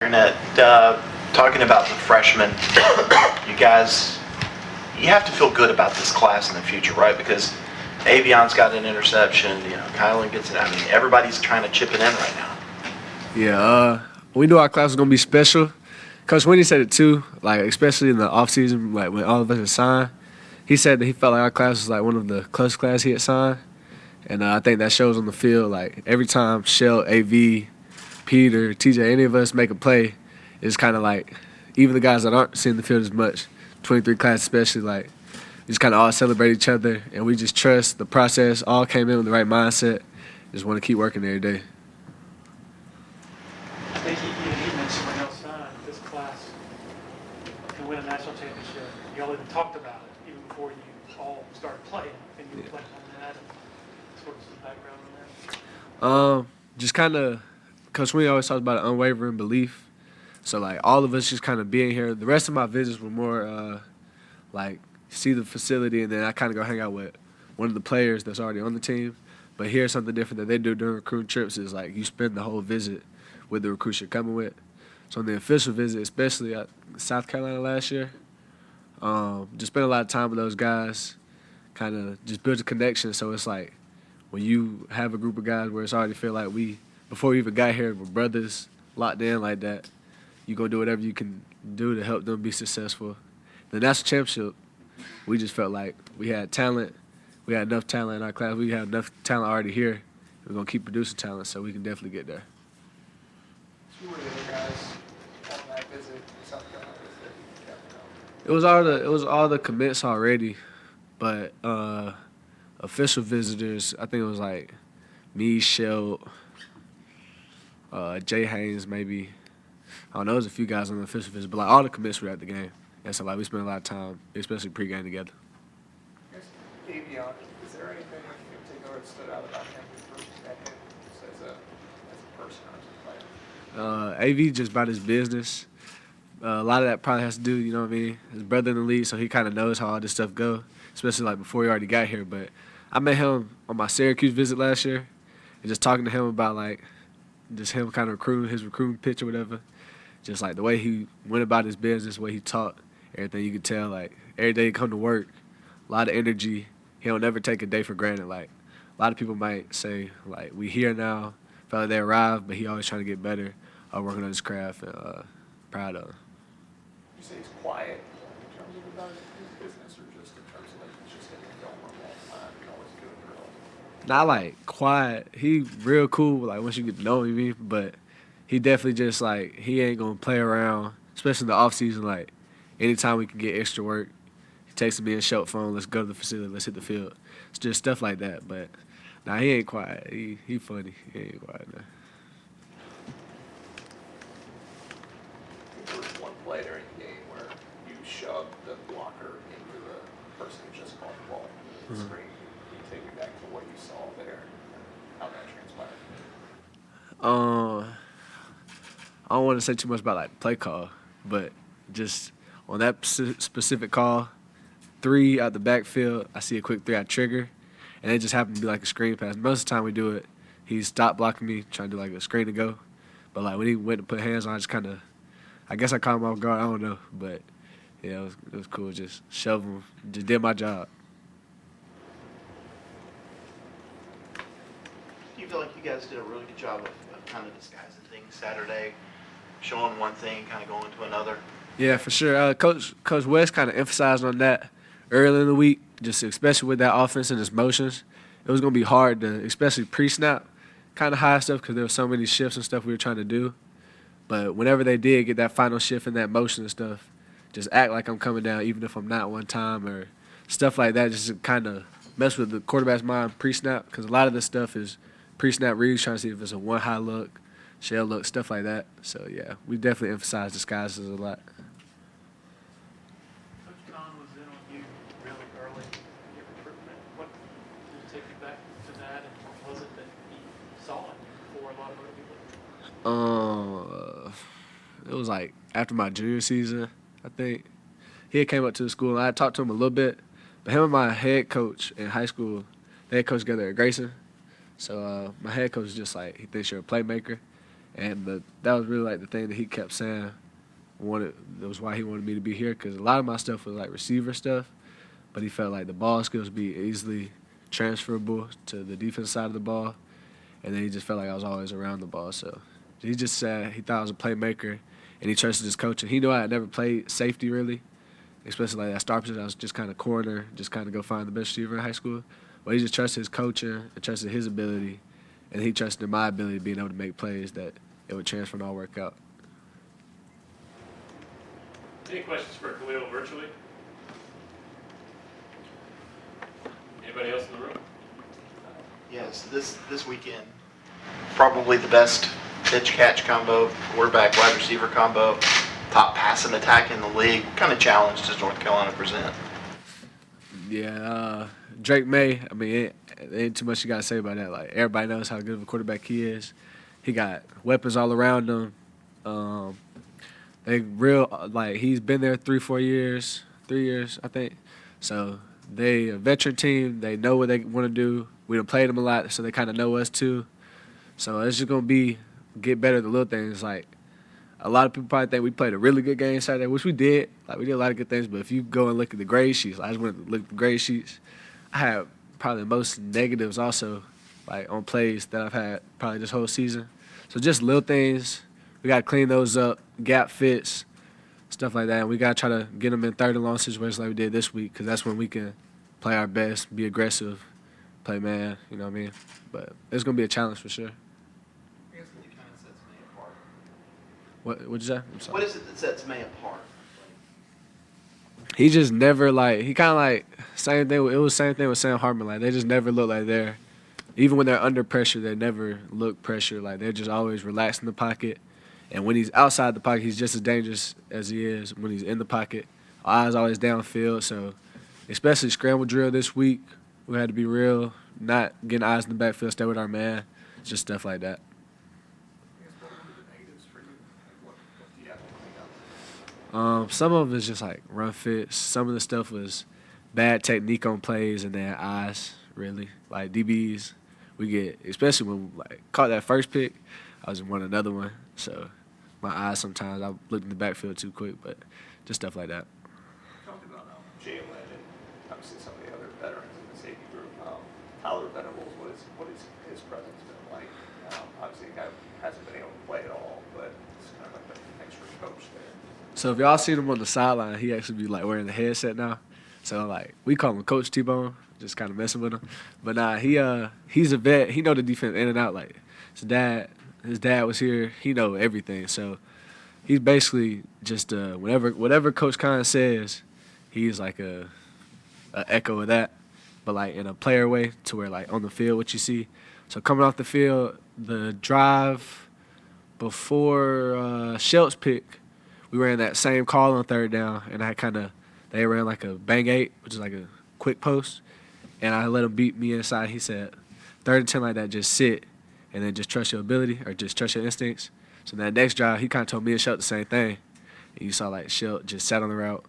TigerNet, talking about the freshmen, you have to feel good about this class in the future, right? Because Avion's got an interception, Kylan gets it. I mean, everybody's trying to chip it in right now. Yeah, we knew our class was gonna be special. Coach Winnie said it too, like especially in the off season, like when all of us had signed. He said that he felt like our class was like one of the closest class he had signed, and I think that shows on the field. Like every time Shell, AV, Peter, TJ, any of us make a play, it's kind of like even the guys that aren't seeing the field as much, 23 class especially, like we just kind of all celebrate each other, and we just trust the process. All came in with the right mindset. Just want to keep working every day. I think you mentioned when y'all signed, this class can win a national championship. Y'all even talked about it even before you all started playing, and you were playing on that. And sort of some background on that. Just kind of, Coach Winnie always talks about an unwavering belief. So like all of us just kind of being here. The rest of my visits were more like see the facility, and then I kind of go hang out with one of the players that's already on the team. But here's something different that they do during recruiting trips is like you spend the whole visit with the recruits you're coming with. So on the official visit, especially at South Carolina last year, just spent a lot of time with those guys, kind of just build a connection. So it's like when you have a group of guys where it's already feel like before we even got here, we're brothers locked in like that, you're going to do whatever you can do to help them be successful. The national championship, we just felt like we had talent. We had enough talent in our class. We had enough talent already here. We're going to keep producing talent so we can definitely get there. Who were the other guys on that visit in South Carolina that you got to know? It was all the commits already, but official visitors, I think it was like me, Shell, Jay Haynes, maybe. I don't know, there was a few guys on the official visit, but like all the commits were at the game. And so like we spent a lot of time, especially pregame together. I guess Avion, is there anything in particular that stood out about him versus him just as a person or as a player? AV just about his business. A lot of that probably has to do, you know what I mean? His brother in the league, so he kind of knows how all this stuff go, especially like before he already got here. But I met him on my Syracuse visit last year, and just talking to him about like just him kind of recruiting, his recruiting pitch or whatever. Just like the way he went about his business, the way he taught, everything you could tell. Like every day he come to work, a lot of energy. He don't never take a day for granted. Like a lot of people might say like we here now, felt like they arrived, but he always trying to get better, working on his craft, and proud of him. You say he's quiet in terms of about his business, or just in terms of like he's just in the film room all the time and always doing drills? Not like quiet. He real cool. Like once you get to know him, you mean, but he definitely just like he ain't gonna play around, especially in the off season. Like anytime we can get extra work, he takes me and shout phone. Let's go to the facility. Let's hit the field. It's just stuff like that. But nah, he ain't quiet. He funny. He ain't quiet now. There was one play during the game where you shoved the blocker into the person who just caught the ball in the screen. Can you take me back to what you saw there and how that transpired? I don't want to say too much about like play call, but just on that specific call, 3 out the backfield, I see a quick 3 I trigger, and it just happened to be like a screen pass. Most of the time we do it, he stopped blocking me, trying to do like a screen to go. But like when he went to put hands on, I just kind of, I guess I caught him off guard. I don't know, but yeah, it was cool. Just shove him, just did my job. Do you feel like you guys did a really good job of kind of disguising things Saturday, showing one thing, kind of going to another? Yeah, for sure. Coach West kind of emphasized on that early in the week, just especially with that offense and its motions. It was going to be hard to, especially pre-snap, kind of high stuff because there were so many shifts and stuff we were trying to do. But whenever they did get that final shift and that motion and stuff, just act like I'm coming down even if I'm not one time or stuff like that, just to kind of mess with the quarterback's mind pre-snap because a lot of this stuff is pre-snap reads, trying to see if it's a one-high look, shell look, stuff like that. So, yeah, we definitely emphasize disguises a lot. Coach Kahn was in on you really early in your recruitment. What did it take you back to that, and what was it that he saw in you before a lot of other people? It was like after my junior season, I think. He had came up to the school, and I had talked to him a little bit. But him and my head coach in high school, they had coached together at Grayson. So my head coach is just like, he thinks you're a playmaker. And that was really like the thing that he kept saying. That was why he wanted me to be here, because a lot of my stuff was like receiver stuff, but he felt like the ball skills be easily transferable to the defense side of the ball, and then he just felt like I was always around the ball. So he just said he thought I was a playmaker, and he trusted his coach. And he knew I had never played safety really, especially like that star position. I was just kind of corner, just kind of go find the best receiver in high school. But he just trusted his coaching and trusted his ability, and he trusted my ability being able to make plays that it would transfer and all work out. Any questions for Khalil virtually? Anybody else in the room? Yes, this weekend, probably the best pitch-catch combo, quarterback-wide receiver combo, top passing attack in the league. What kind of challenge does North Carolina present? Yeah, Drake May, I mean, it ain't too much you got to say about that. Like, everybody knows how good of a quarterback he is. He got weapons all around him. He's been there 3 years, I think. So they a veteran team. They know what they want to do. We done played them a lot, so they kind of know us too. So it's just gonna get better at the little things. Like, a lot of people probably think we played a really good game Saturday, which we did. Like, we did a lot of good things. But if you go and look at the grade sheets, I just went to look at the grade sheets. I had probably the most negatives also, like on plays that I've had probably this whole season. So just little things. We got to clean those up, gap fits, stuff like that. And we got to try to get them in third and long situations like we did this week, because that's when we can play our best, be aggressive, play man, you know what I mean? But it's going to be a challenge for sure. I guess what kind of sets May apart? What'd you say? I'm sorry. What is it that sets May apart? He just never, he kind of same thing. It was the same thing with Sam Hartman. Like, they just never look like they're, even when they're under pressure, they never look pressure. Like, they're just always relaxed in the pocket. And when he's outside the pocket, he's just as dangerous as he is when he's in the pocket. Our eyes always downfield. So, especially scramble drill this week, we had to be real, not getting eyes in the backfield, stay with our man, just stuff like that. I guess what were the negatives for you? Like, what do you have to clean up? Some of it was just like run fits. Some of the stuff was bad technique on plays and then eyes, really. Like DBs, we get, especially when we caught that first pick, I was in another one. So my eyes sometimes, I looked in the backfield too quick, but just stuff like that. Talked about Jalen and obviously some of the other veterans in the safety group. Tyler Venables, what is his presence been like? Obviously, the guy hasn't been able to play at all, but it's kind of like an extra coach there. So if y'all seen him on the sideline, he actually be wearing the headset now. So we call him Coach T-Bone, just kind of messing with him. But nah, he's a vet. He know the defense in and out. Like his dad was here. He know everything. So he's basically just whatever Coach Khan says, he's like a echo of that, but in a player way, to where on the field what you see. So coming off the field, the drive before Shelt's pick, we ran that same call on third down, and they ran a bang 8, which is a quick post, and I let him beat me inside. He said, 3rd and 10 like that, just sit, and then just trust your ability or just trust your instincts. So that next drive, he kind of told me and Shelt the same thing. And you saw Shelt just sat on the route.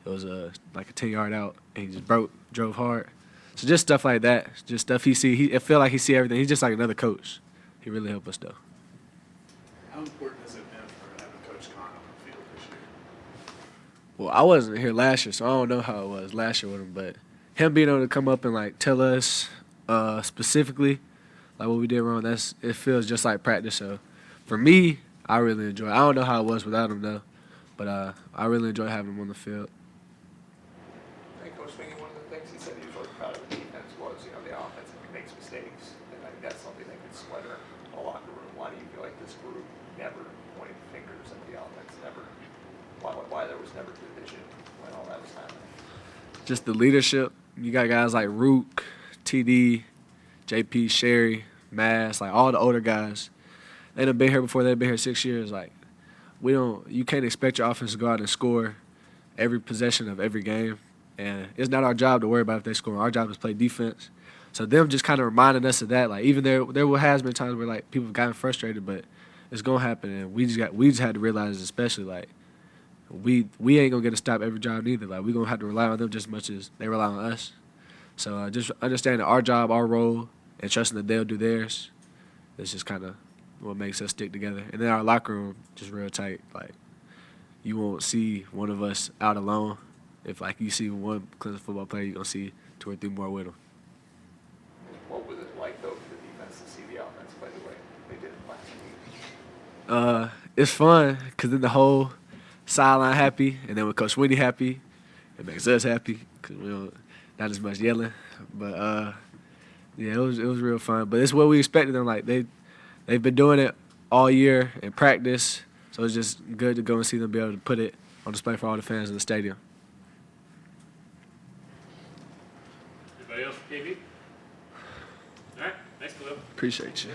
It was a 10-yard out, and he just drove hard. So just stuff like that, just stuff he see. I feel like he see everything. He's just like another coach. He really helped us though. How important has it been for having Coach Khan on the field this year? Well, I wasn't here last year, so I don't know how it was last year with him. But him being able to come up and tell us specifically what we did wrong, it feels just like practice. So for me, I really enjoy it. I don't know how it was without him though, but I really enjoy having him on the field. I think Coach Sweeney, one of the things he said he was really proud of the defense was, the offense, if he makes mistakes, and I think that's something that could splinter a locker room. Why do you feel like this group never pointed fingers at the offense, why there was never division when all that was happening? Just the leadership. You got guys like Rook, TD, JP, Sherry, Mass, all the older guys. They done been here before. They've been here 6 years. You can't expect your offense to go out and score every possession of every game. And it's not our job to worry about if they score. Our job is to play defense. So them just kind of reminding us of that. Even there has been times where people have gotten frustrated, but it's gonna happen. And we just had to realize, especially we ain't gonna get a stop every drive neither. We gonna have to rely on them just as much as they rely on us. So just understanding our job, our role, and trusting that they'll do theirs. It's just kind of what makes us stick together. And then our locker room just real tight. Like, you won't see one of us out alone. If like you see one Clemson football player, you're gonna see 2 or 3 more with him. What was it like, though, for the defense to see the offense play the way they did last week? It's fun because then the whole sideline happy, and then with Coach Winnie happy, it makes us happy because we don't not as much yelling. But yeah, it was real fun. But it's what we expected them. Like they've been doing it all year in practice, so it's just good to go and see them be able to put it on display for all the fans in the stadium. Anybody else for KB? All right, thanks, Khalil. Appreciate you.